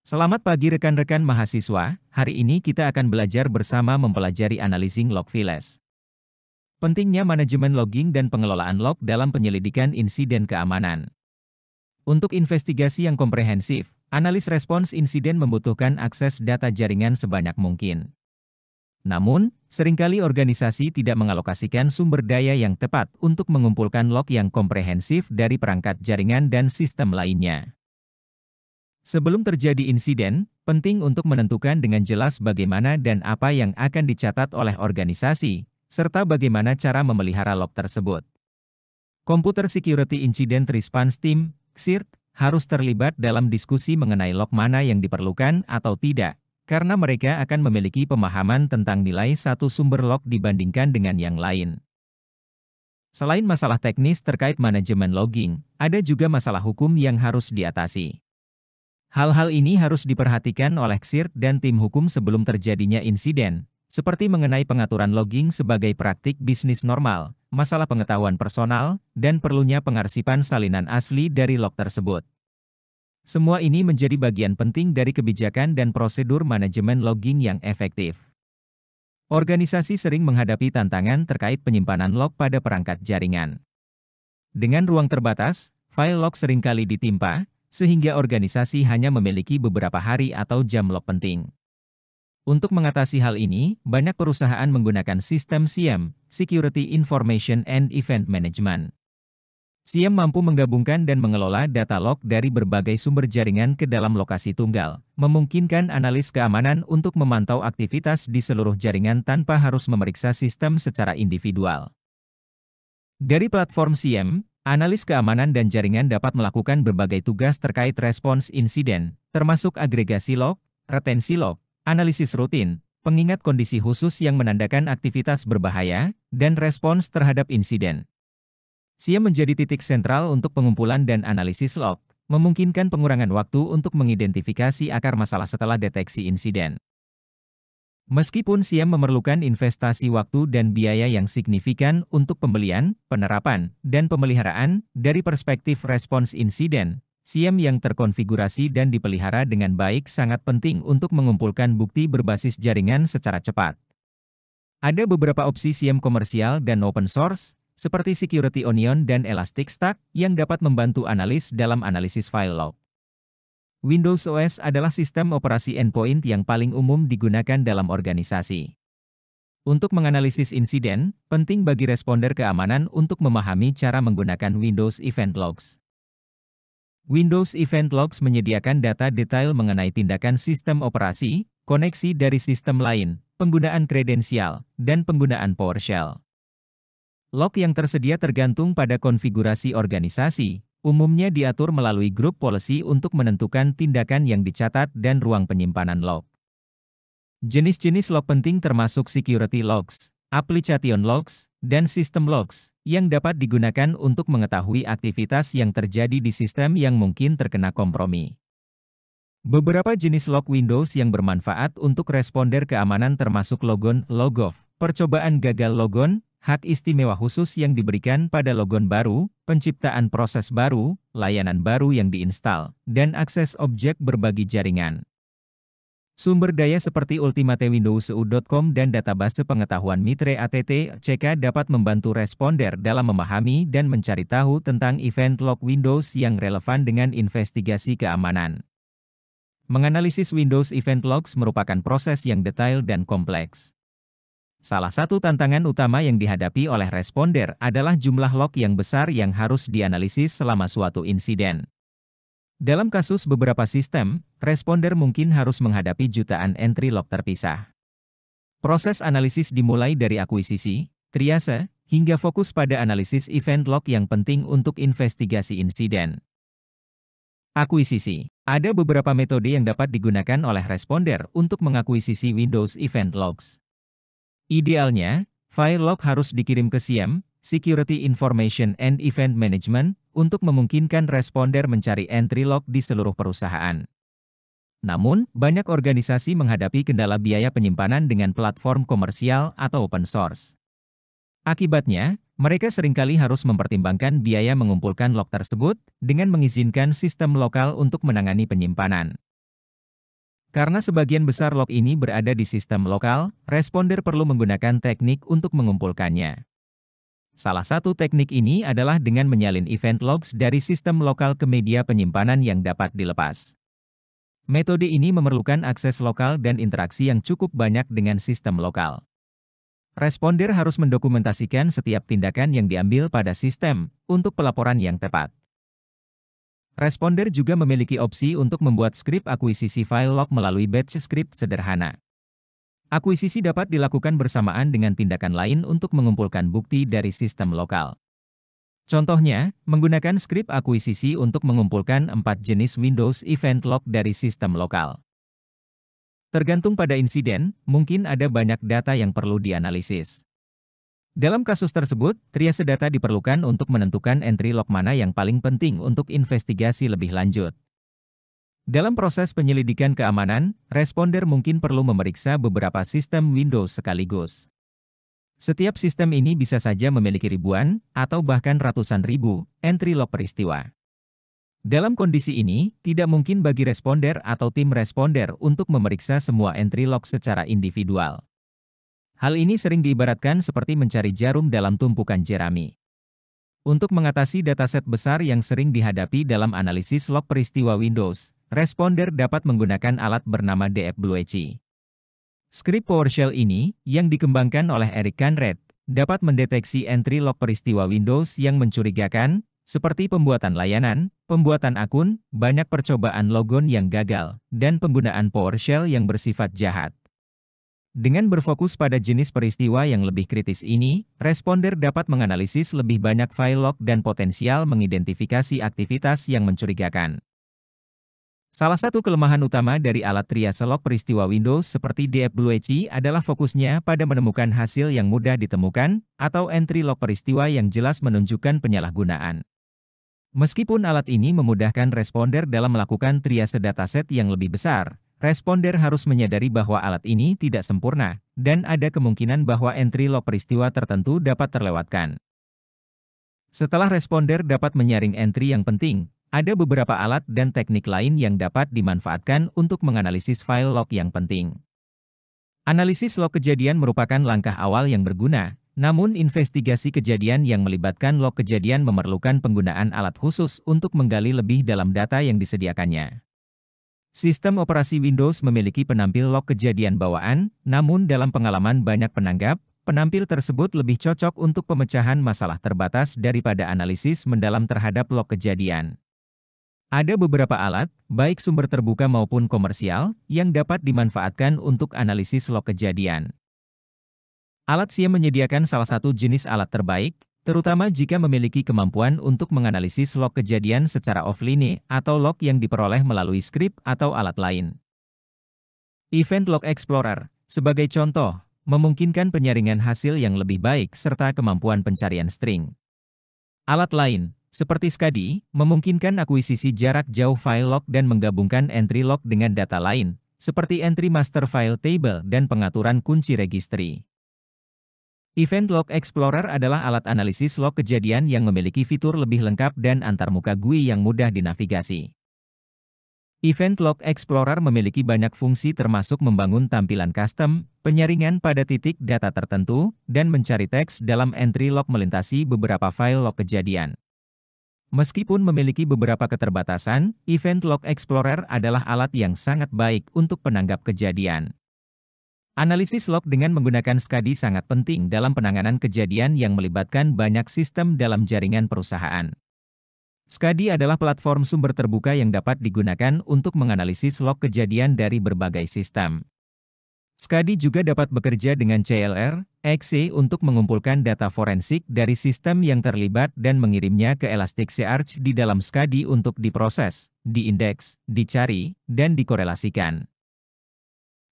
Selamat pagi rekan-rekan mahasiswa, hari ini kita akan belajar bersama mempelajari analyzing log files. Pentingnya manajemen logging dan pengelolaan log dalam penyelidikan insiden keamanan. Untuk investigasi yang komprehensif, analis respons insiden membutuhkan akses data jaringan sebanyak mungkin. Namun, seringkali organisasi tidak mengalokasikan sumber daya yang tepat untuk mengumpulkan log yang komprehensif dari perangkat jaringan dan sistem lainnya. Sebelum terjadi insiden, penting untuk menentukan dengan jelas bagaimana dan apa yang akan dicatat oleh organisasi, serta bagaimana cara memelihara log tersebut. Computer Security Incident Response Team, CSIRT, harus terlibat dalam diskusi mengenai log mana yang diperlukan atau tidak, karena mereka akan memiliki pemahaman tentang nilai satu sumber log dibandingkan dengan yang lain. Selain masalah teknis terkait manajemen logging, ada juga masalah hukum yang harus diatasi. Hal-hal ini harus diperhatikan oleh CSIRT dan tim hukum sebelum terjadinya insiden, seperti mengenai pengaturan logging sebagai praktik bisnis normal, masalah pengetahuan personal, dan perlunya pengarsipan salinan asli dari log tersebut. Semua ini menjadi bagian penting dari kebijakan dan prosedur manajemen logging yang efektif. Organisasi sering menghadapi tantangan terkait penyimpanan log pada perangkat jaringan. Dengan ruang terbatas, file log seringkali ditimpa, sehingga organisasi hanya memiliki beberapa hari atau jam log penting. Untuk mengatasi hal ini, banyak perusahaan menggunakan sistem SIEM, Security Information and Event Management. SIEM mampu menggabungkan dan mengelola data log dari berbagai sumber jaringan ke dalam lokasi tunggal, memungkinkan analis keamanan untuk memantau aktivitas di seluruh jaringan tanpa harus memeriksa sistem secara individual. Dari platform SIEM, analis keamanan dan jaringan dapat melakukan berbagai tugas terkait respons insiden, termasuk agregasi log, retensi log, analisis rutin, pengingat kondisi khusus yang menandakan aktivitas berbahaya, dan respons terhadap insiden. SIEM menjadi titik sentral untuk pengumpulan dan analisis log, memungkinkan pengurangan waktu untuk mengidentifikasi akar masalah setelah deteksi insiden. Meskipun SIEM memerlukan investasi waktu dan biaya yang signifikan untuk pembelian, penerapan, dan pemeliharaan, dari perspektif respons insiden, SIEM yang terkonfigurasi dan dipelihara dengan baik sangat penting untuk mengumpulkan bukti berbasis jaringan secara cepat. Ada beberapa opsi SIEM komersial dan open source, seperti Security Onion dan Elasticstack, yang dapat membantu analis dalam analisis file log. Windows OS adalah sistem operasi endpoint yang paling umum digunakan dalam organisasi. Untuk menganalisis insiden, penting bagi responder keamanan untuk memahami cara menggunakan Windows Event Logs. Windows Event Logs menyediakan data detail mengenai tindakan sistem operasi, koneksi dari sistem lain, penggunaan kredensial, dan penggunaan PowerShell. Log yang tersedia tergantung pada konfigurasi organisasi, umumnya diatur melalui grup policy untuk menentukan tindakan yang dicatat dan ruang penyimpanan log. Jenis-jenis log penting termasuk security logs, application logs, dan system logs, yang dapat digunakan untuk mengetahui aktivitas yang terjadi di sistem yang mungkin terkena kompromi. Beberapa jenis log Windows yang bermanfaat untuk responder keamanan termasuk logon, logoff, percobaan gagal logon, hak istimewa khusus yang diberikan pada logon baru, penciptaan proses baru, layanan baru yang diinstal, dan akses objek berbagi jaringan. Sumber daya seperti ultimatewindowsu.com dan database pengetahuan Mitre ATT/CK dapat membantu responder dalam memahami dan mencari tahu tentang event log Windows yang relevan dengan investigasi keamanan. Menganalisis Windows Event Logs merupakan proses yang detail dan kompleks. Salah satu tantangan utama yang dihadapi oleh responder adalah jumlah log yang besar yang harus dianalisis selama suatu insiden. Dalam kasus beberapa sistem, responder mungkin harus menghadapi jutaan entry log terpisah. Proses analisis dimulai dari akuisisi, triase, hingga fokus pada analisis event log yang penting untuk investigasi insiden. Akuisisi. Ada beberapa metode yang dapat digunakan oleh responder untuk mengakuisisi Windows Event Logs. Idealnya, file log harus dikirim ke SIEM, Security Information and Event Management, untuk memungkinkan responder mencari entry log di seluruh perusahaan. Namun, banyak organisasi menghadapi kendala biaya penyimpanan dengan platform komersial atau open source. Akibatnya, mereka seringkali harus mempertimbangkan biaya mengumpulkan log tersebut dengan mengizinkan sistem lokal untuk menangani penyimpanan. Karena sebagian besar log ini berada di sistem lokal, responder perlu menggunakan teknik untuk mengumpulkannya. Salah satu teknik ini adalah dengan menyalin event logs dari sistem lokal ke media penyimpanan yang dapat dilepas. Metode ini memerlukan akses lokal dan interaksi yang cukup banyak dengan sistem lokal. Responder harus mendokumentasikan setiap tindakan yang diambil pada sistem untuk pelaporan yang tepat. Responder juga memiliki opsi untuk membuat skrip akuisisi file log melalui batch script sederhana. Akuisisi dapat dilakukan bersamaan dengan tindakan lain untuk mengumpulkan bukti dari sistem lokal. Contohnya, menggunakan skrip akuisisi untuk mengumpulkan 4 jenis Windows event log dari sistem lokal. Tergantung pada insiden, mungkin ada banyak data yang perlu dianalisis. Dalam kasus tersebut, triase data diperlukan untuk menentukan entry log mana yang paling penting untuk investigasi lebih lanjut. Dalam proses penyelidikan keamanan, responder mungkin perlu memeriksa beberapa sistem Windows sekaligus. Setiap sistem ini bisa saja memiliki ribuan, atau bahkan ratusan ribu, entry log peristiwa. Dalam kondisi ini, tidak mungkin bagi responder atau tim responder untuk memeriksa semua entry log secara individual. Hal ini sering diibaratkan seperti mencari jarum dalam tumpukan jerami. Untuk mengatasi dataset besar yang sering dihadapi dalam analisis log peristiwa Windows, responder dapat menggunakan alat bernama DFWG. Skrip PowerShell ini, yang dikembangkan oleh Eric Conrad, dapat mendeteksi entry log peristiwa Windows yang mencurigakan, seperti pembuatan layanan, pembuatan akun, banyak percobaan logon yang gagal, dan penggunaan PowerShell yang bersifat jahat. Dengan berfokus pada jenis peristiwa yang lebih kritis ini, responder dapat menganalisis lebih banyak file log dan potensial mengidentifikasi aktivitas yang mencurigakan. Salah satu kelemahan utama dari alat triase log peristiwa Windows seperti DFWG adalah fokusnya pada menemukan hasil yang mudah ditemukan, atau entry log peristiwa yang jelas menunjukkan penyalahgunaan. Meskipun alat ini memudahkan responder dalam melakukan triase dataset yang lebih besar, responder harus menyadari bahwa alat ini tidak sempurna, dan ada kemungkinan bahwa entry log peristiwa tertentu dapat terlewatkan. Setelah responder dapat menyaring entry yang penting, ada beberapa alat dan teknik lain yang dapat dimanfaatkan untuk menganalisis file log yang penting. Analisis log kejadian merupakan langkah awal yang berguna, namun investigasi kejadian yang melibatkan log kejadian memerlukan penggunaan alat khusus untuk menggali lebih dalam data yang disediakannya. Sistem operasi Windows memiliki penampil log kejadian bawaan, namun dalam pengalaman banyak penanggap, penampil tersebut lebih cocok untuk pemecahan masalah terbatas daripada analisis mendalam terhadap log kejadian. Ada beberapa alat, baik sumber terbuka maupun komersial, yang dapat dimanfaatkan untuk analisis log kejadian. Alat SIEM menyediakan salah satu jenis alat terbaik, terutama jika memiliki kemampuan untuk menganalisis log kejadian secara offline atau log yang diperoleh melalui skrip atau alat lain. Event Log Explorer, sebagai contoh, memungkinkan penyaringan hasil yang lebih baik serta kemampuan pencarian string. Alat lain, seperti SCADI, memungkinkan akuisisi jarak jauh file log dan menggabungkan entry log dengan data lain, seperti entry master file table dan pengaturan kunci registry. Event Log Explorer adalah alat analisis log kejadian yang memiliki fitur lebih lengkap dan antarmuka GUI yang mudah dinavigasi. Event Log Explorer memiliki banyak fungsi termasuk membangun tampilan custom, penyaringan pada titik data tertentu, dan mencari teks dalam entry log melintasi beberapa file log kejadian. Meskipun memiliki beberapa keterbatasan, Event Log Explorer adalah alat yang sangat baik untuk penanggap kejadian. Analisis log dengan menggunakan SCADI sangat penting dalam penanganan kejadian yang melibatkan banyak sistem dalam jaringan perusahaan. SCADI adalah platform sumber terbuka yang dapat digunakan untuk menganalisis log kejadian dari berbagai sistem. SCADI juga dapat bekerja dengan CLR, exe untuk mengumpulkan data forensik dari sistem yang terlibat dan mengirimnya ke Elasticsearch di dalam SCADI untuk diproses, diindeks, dicari, dan dikorelasikan.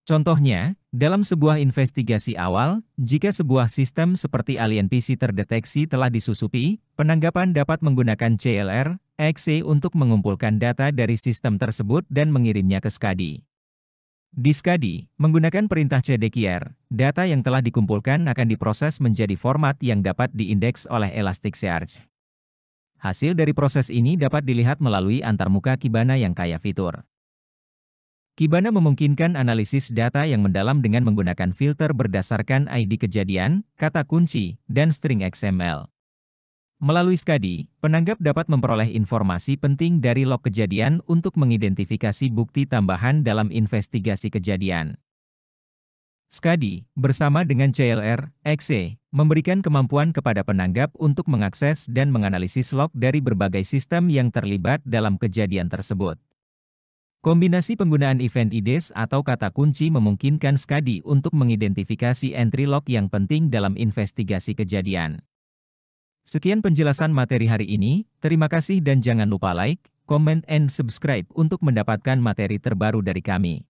Contohnya, dalam sebuah investigasi awal, jika sebuah sistem seperti Alien PC terdeteksi telah disusupi, penanggapan dapat menggunakan CLR, exe untuk mengumpulkan data dari sistem tersebut dan mengirimnya ke SCADI. Di SCADI, menggunakan perintah cdqr, data yang telah dikumpulkan akan diproses menjadi format yang dapat diindeks oleh Elasticsearch. Hasil dari proses ini dapat dilihat melalui antarmuka Kibana yang kaya fitur. Kibana memungkinkan analisis data yang mendalam dengan menggunakan filter berdasarkan ID kejadian, kata kunci, dan string XML. Melalui Skadi, penanggap dapat memperoleh informasi penting dari log kejadian untuk mengidentifikasi bukti tambahan dalam investigasi kejadian. Skadi, bersama dengan CLR, XE, memberikan kemampuan kepada penanggap untuk mengakses dan menganalisis log dari berbagai sistem yang terlibat dalam kejadian tersebut. Kombinasi penggunaan event IDs atau kata kunci memungkinkan Skadi untuk mengidentifikasi entry log yang penting dalam investigasi kejadian. Sekian penjelasan materi hari ini, terima kasih dan jangan lupa like, comment, and subscribe untuk mendapatkan materi terbaru dari kami.